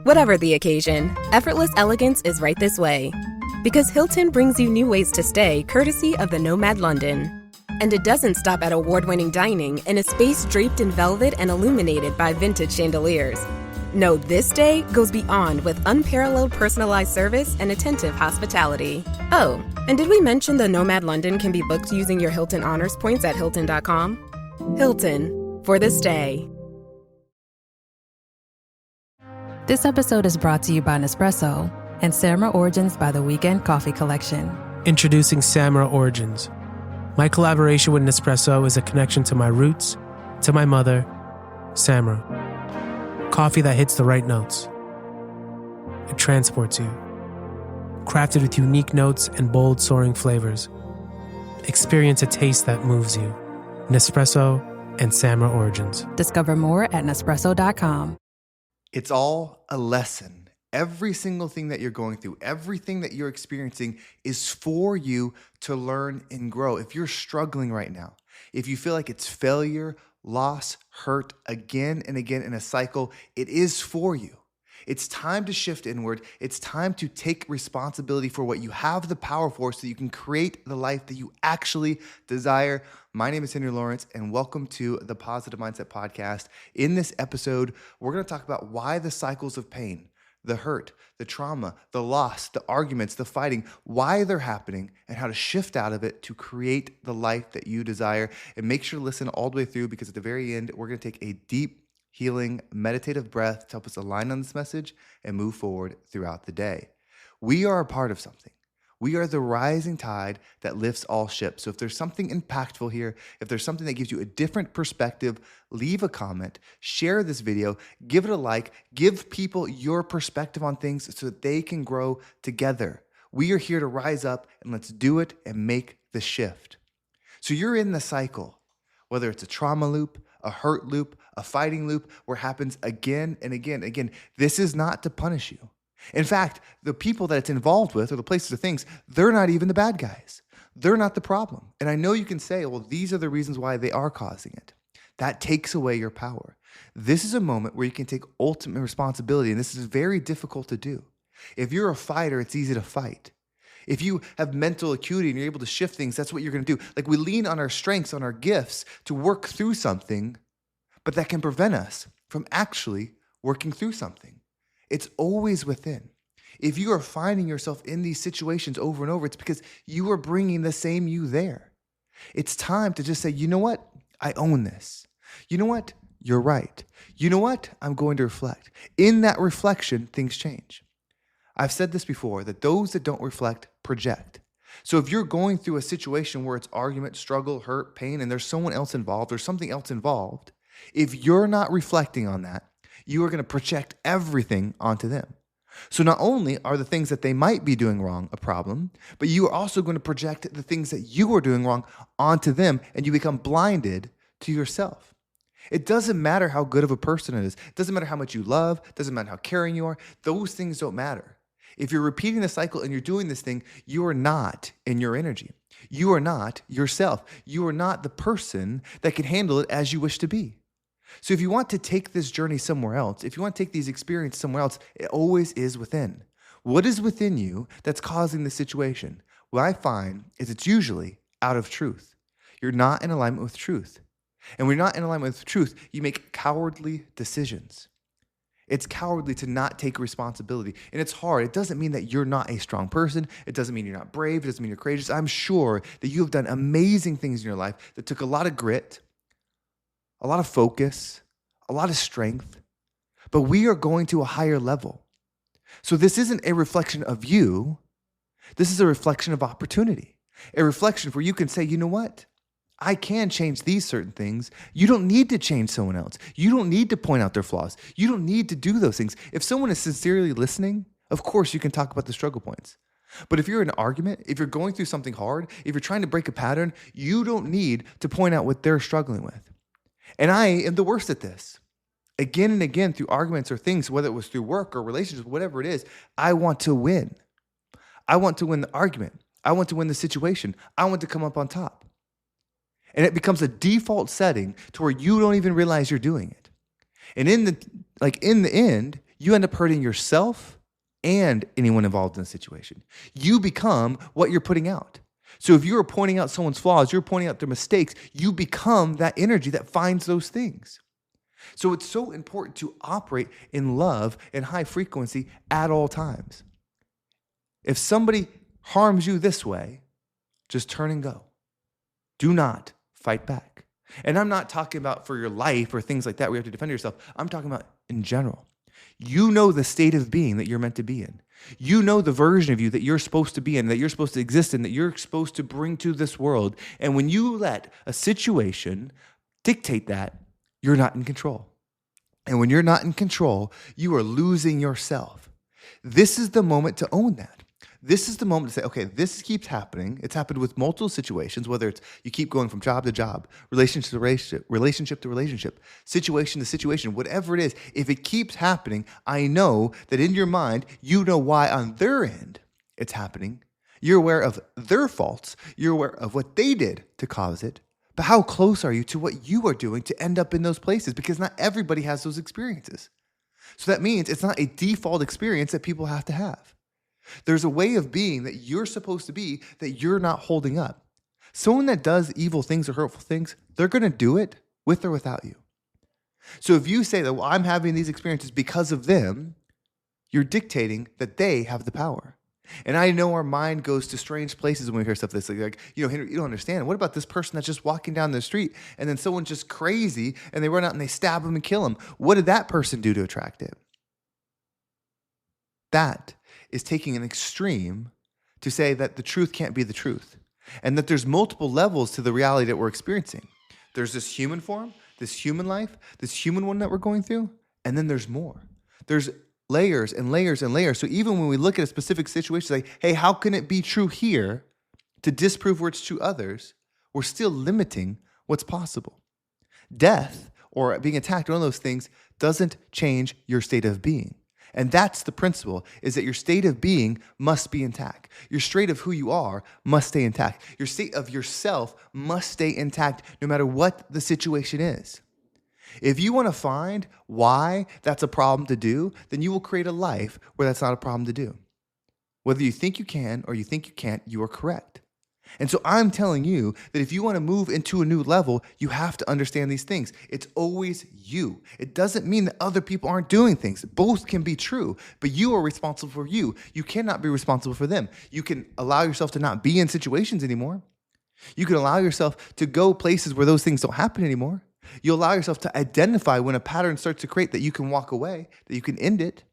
Whatever the occasion, effortless elegance is right this way. Because Hilton brings you new ways to stay courtesy of the Nomad London. And it doesn't stop at award-winning dining in a space draped in velvet and illuminated by vintage chandeliers. No, this day goes beyond with unparalleled personalized service and attentive hospitality. Oh, and did we mention the Nomad London can be booked using your Hilton Honors points at Hilton.com? Hilton, for the stay. This episode is brought to you by Nespresso and Samra Origins by the Weekend Coffee Collection. Introducing Samra Origins. My collaboration with Nespresso is a connection to my roots, to my mother, Samra. Coffee that hits the right notes. It transports you. Crafted with unique notes and bold soaring flavors. Experience a taste that moves you. Nespresso and Samra Origins. Discover more at Nespresso.com. It's all a lesson. Every single thing that you're going through, everything that you're experiencing is for you to learn and grow. If you're struggling right now, if you feel like it's failure, loss, hurt again and again in a cycle, it is for you. It's time to shift inward. It's time to take responsibility for what you have the power for so you can create the life that you actually desire. My name is Henry Lawrence, and welcome to the Positive Mindset Podcast. In this episode, we're going to talk about why the cycles of pain, the hurt, the trauma, the loss, the arguments, the fighting, why they're happening, and how to shift out of it to create the life that you desire. And make sure to listen all the way through, because at the very end, we're going to take a deep, healing, meditative breath to help us align on this message and move forward throughout the day. We are a part of something. We are the rising tide that lifts all ships. So if there's something impactful here, if there's something that gives you a different perspective, leave a comment, share this video, give it a like, give people your perspective on things so that they can grow together. We are here to rise up, and let's do it and make the shift. So you're in the cycle, whether it's a trauma loop, a hurt loop, a fighting loop, where it happens again and again and again. This is not to punish you. In fact, the people that it's involved with, or the places or things, they're not even the bad guys. They're not the problem. And I know you can say, well, these are the reasons why they are causing it. That takes away your power. This is a moment where you can take ultimate responsibility, and this is very difficult to do. If you're a fighter, it's easy to fight. If you have mental acuity and you're able to shift things, that's what you're going to do. Like, we lean on our strengths, on our gifts to work through something, but that can prevent us from actually working through something. It's always within. If you are finding yourself in these situations over and over, it's because you are bringing the same you there. It's time to just say, you know what? I own this. You know what? You're right. You know what? I'm going to reflect. In that reflection, things change. I've said this before, that those that don't reflect project. So if you're going through a situation where it's argument, struggle, hurt, pain, and there's someone else involved or something else involved, if you're not reflecting on that, you are going to project everything onto them. So not only are the things that they might be doing wrong a problem, but you are also going to project the things that you are doing wrong onto them, and you become blinded to yourself. It doesn't matter how good of a person it is. It doesn't matter how much you love. It doesn't matter how caring you are. Those things don't matter. If you're repeating the cycle and you're doing this thing, you are not in your energy. You are not yourself. You are not the person that can handle it as you wish to be. So if you want to take this journey somewhere else, if you want to take these experiences somewhere else, it always is within. What is within you that's causing the situation? What I find is it's usually out of truth. You're not in alignment with truth. And when you're not in alignment with truth, you make cowardly decisions. It's cowardly to not take responsibility. And it's hard. It doesn't mean that you're not a strong person. It doesn't mean you're not brave. It doesn't mean you're courageous. I'm sure that you have done amazing things in your life that took a lot of grit, a lot of focus, a lot of strength, but we are going to a higher level. So this isn't a reflection of you. This is a reflection of opportunity, a reflection where you can say, you know what? I can change these certain things. You don't need to change someone else. You don't need to point out their flaws. You don't need to do those things. If someone is sincerely listening, of course you can talk about the struggle points. But if you're in an argument, if you're going through something hard, if you're trying to break a pattern, you don't need to point out what they're struggling with. And I am the worst at this. Again and again, through arguments or things, whether it was through work or relationships, whatever it is, I want to win. I want to win the argument. I want to win the situation. I want to come up on top. And it becomes a default setting to where you don't even realize you're doing it. And in the end, you end up hurting yourself and anyone involved in the situation. You become what you're putting out. So if you're pointing out someone's flaws, you're pointing out their mistakes, you become that energy that finds those things. So it's so important to operate in love and high frequency at all times. If somebody harms you this way, just turn and go. Do not fight back. And I'm not talking about for your life or things like that where you have to defend yourself. I'm talking about in general. You know the state of being that you're meant to be in. You know the version of you that you're supposed to be in, that you're supposed to exist in, that you're supposed to bring to this world. And when you let a situation dictate that, you're not in control. And when you're not in control, you are losing yourself. This is the moment to own that. This is the moment to say, okay, this keeps happening. It's happened with multiple situations, whether it's you keep going from job to job, relationship to relationship, situation to situation, whatever it is. If it keeps happening, I know that in your mind, you know why on their end it's happening. You're aware of their faults. You're aware of what they did to cause it. But how close are you to what you are doing to end up in those places? Because not everybody has those experiences. So that means it's not a default experience that people have to have. There's a way of being that you're supposed to be that you're not holding up. Someone that does evil things or hurtful things, they're going to do it with or without you. So if you say that, well, I'm having these experiences because of them, you're dictating that they have the power. And I know our mind goes to strange places when we hear stuff that's like, Henry, you don't understand. What about this person that's just walking down the street and then someone's just crazy and they run out and they stab him and kill him? What did that person do to attract it? That is taking an extreme to say that the truth can't be the truth and that there's multiple levels to the reality that we're experiencing. There's this human form, this human life, this human one that we're going through, and then there's more. There's layers and layers and layers. So even when we look at a specific situation, like, hey, how can it be true here to disprove where it's true others? We're still limiting what's possible. Death or being attacked, one of those things, doesn't change your state of being. And that's the principle, is that your state of being must be intact. Your state of who you are must stay intact. Your state of yourself must stay intact no matter what the situation is. If you want to find why that's a problem to do, then you will create a life where that's not a problem to do. Whether you think you can or you think you can't, you are correct. And so I'm telling you that if you want to move into a new level, you have to understand these things. It's always you. It doesn't mean that other people aren't doing things. Both can be true, but you are responsible for you. You cannot be responsible for them. You can allow yourself to not be in situations anymore. You can allow yourself to go places where those things don't happen anymore. You allow yourself to identify when a pattern starts to create that you can walk away, that you can end it.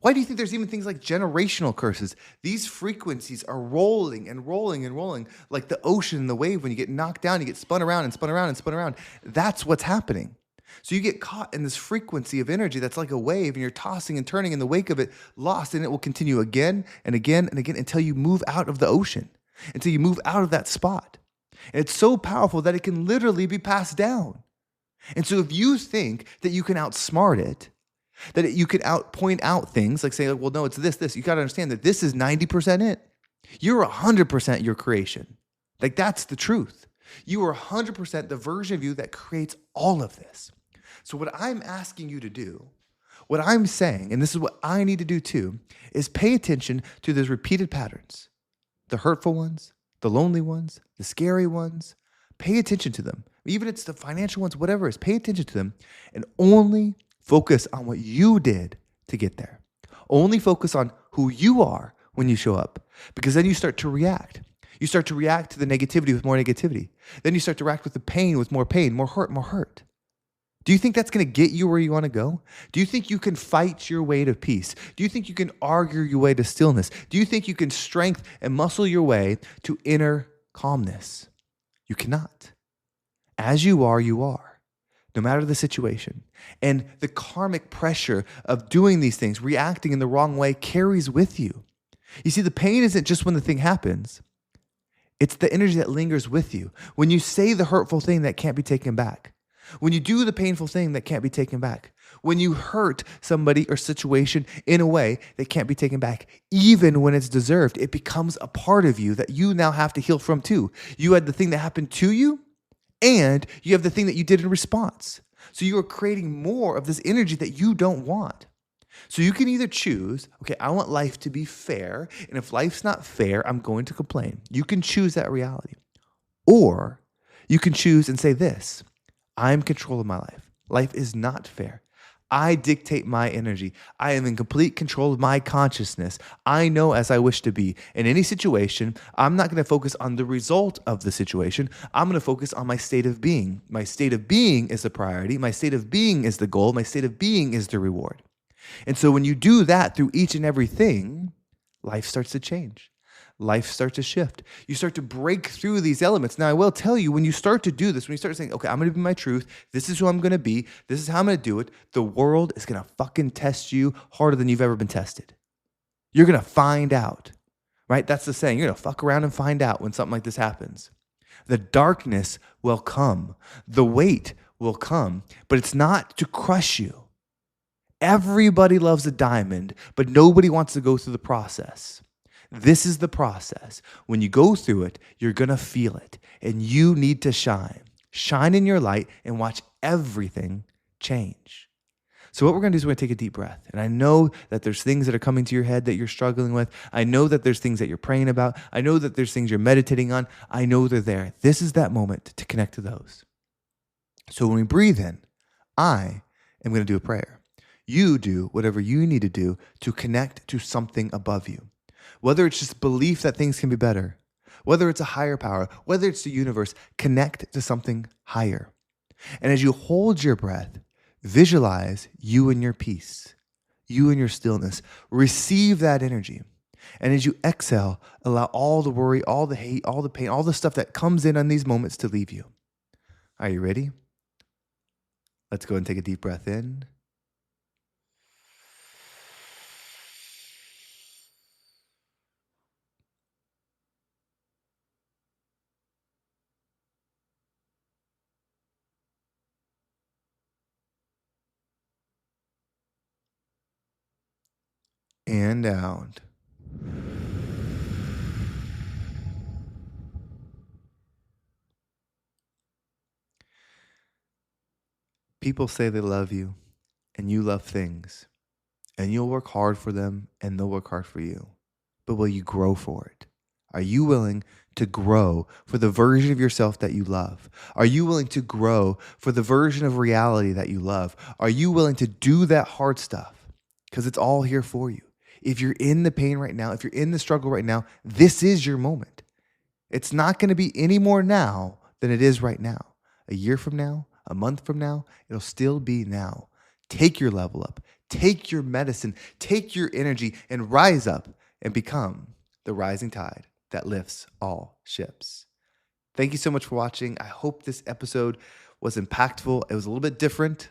Why do you think there's even things like generational curses? These frequencies are rolling and rolling and rolling like the ocean and the wave. When you get knocked down, you get spun around and spun around and spun around. That's what's happening. So you get caught in this frequency of energy that's like a wave and you're tossing and turning in the wake of it, lost, and it will continue again and again and again until you move out of the ocean, until you move out of that spot. And it's so powerful that it can literally be passed down. And so if you think that you can outsmart it, that you can point out things like saying, well, no, it's this. You got to understand that this is 90% it. You're 100% your creation. Like that's the truth. You are 100% the version of you that creates all of this. So what I'm asking you to do, what I'm saying, and this is what I need to do too, is pay attention to those repeated patterns, the hurtful ones, the lonely ones, the scary ones. Pay attention to them. Even if it's the financial ones, whatever it is, pay attention to them and only focus on what you did to get there. Only focus on who you are when you show up, because then you start to react. You start to react to the negativity with more negativity. Then you start to react with the pain with more pain, more hurt. Do you think that's going to get you where you want to go? Do you think you can fight your way to peace? Do you think you can argue your way to stillness? Do you think you can strength and muscle your way to inner calmness? You cannot. As you are, no matter the situation. And the karmic pressure of doing these things, reacting in the wrong way, carries with you. You see, the pain isn't just when the thing happens. It's the energy that lingers with you. When you say the hurtful thing that can't be taken back. When you do the painful thing that can't be taken back. When you hurt somebody or situation in a way that can't be taken back, even when it's deserved, it becomes a part of you that you now have to heal from too. You had the thing that happened to you, and you have the thing that you did in response. So you are creating more of this energy that you don't want. So you can either choose, okay, I want life to be fair. And if life's not fair, I'm going to complain. You can choose that reality. Or you can choose and say this: I'm in control of my life. Life is not fair. I dictate my energy. I am in complete control of my consciousness. I know as I wish to be. In any situation, I'm not going to focus on the result of the situation. I'm going to focus on my state of being. My state of being is the priority. My state of being is the goal. My state of being is the reward. And so when you do that through each and everything, life starts to change. Life starts to shift. You start to break through these elements. Now, I will tell you, when you start to do this, when you start saying, okay, I'm going to be my truth, this is who I'm going to be, this is how I'm going to do it, the world is going to fucking test you harder than you've ever been tested. You're going to find out, right? That's the saying. You're going to fuck around and find out when something like this happens. The darkness will come. The weight will come, but it's not to crush you. Everybody loves a diamond, but nobody wants to go through the process. This is the process. When you go through it, you're going to feel it, and you need to shine. Shine in your light and watch everything change. So what we're going to do is we're going to take a deep breath. And I know that there's things that are coming to your head that you're struggling with. I know that there's things that you're praying about. I know that there's things you're meditating on. I know they're there. This is that moment to connect to those. So when we breathe in, I am going to do a prayer. You do whatever you need to do to connect to something above you. Whether it's just belief that things can be better, whether it's a higher power, whether it's the universe, connect to something higher. And as you hold your breath, visualize you and your peace, you and your stillness. Receive that energy. And as you exhale, allow all the worry, all the hate, all the pain, all the stuff that comes in on these moments to leave you. Are you ready? Let's go and take a deep breath in. And out. People say they love you, and you love things, and you'll work hard for them, and they'll work hard for you. But will you grow for it? Are you willing to grow for the version of yourself that you love? Are you willing to grow for the version of reality that you love? Are you willing to do that hard stuff? Because it's all here for you. If you're in the pain right now, if you're in the struggle right now, this is your moment. It's not going to be any more now than it is right now. A year from now, a month from now, it'll still be now. Take your level up. Take your medicine. Take your energy and rise up and become the rising tide that lifts all ships. Thank you so much for watching. I hope this episode was impactful. It was a little bit different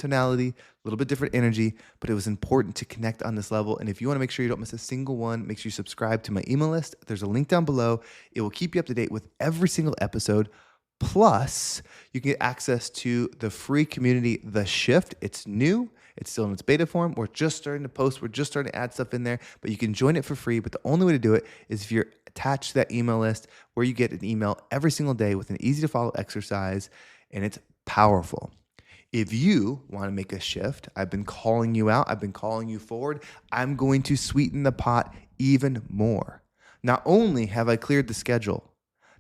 tonality, a little bit different energy, but it was important to connect on this level. And if you want to make sure you don't miss a single one, make sure you subscribe to my email list. There's a link down below. It will keep you up to date with every single episode. Plus, you can get access to the free community, The Shift. It's new. It's still in its beta form. We're just starting to post. We're just starting to add stuff in there, but you can join it for free. But the only way to do it is if you're attached to that email list, where you get an email every single day with an easy to follow exercise, and it's powerful. If you want to make a shift, I've been calling you out. I've been calling you forward. I'm going to sweeten the pot even more. Not only have I cleared the schedule,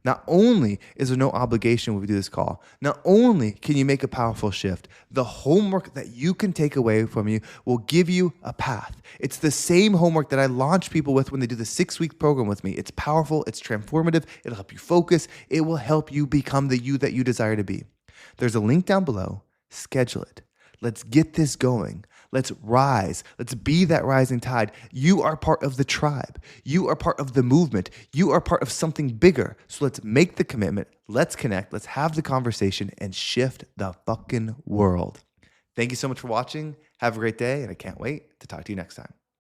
not only is there no obligation when we do this call, not only can you make a powerful shift, the homework that you can take away from you will give you a path. It's the same homework that I launch people with when they do the 6-week program with me. It's powerful. It's transformative. It'll help you focus. It will help you become the you that you desire to be. There's a link down below. Schedule it. Let's get this going. Let's rise. Let's be that rising tide. You are part of the tribe. You are part of the movement. You are part of something bigger. So let's make the commitment. Let's connect. Let's have the conversation and shift the fucking world. Thank you so much for watching. Have a great day, and I can't wait to talk to you next time.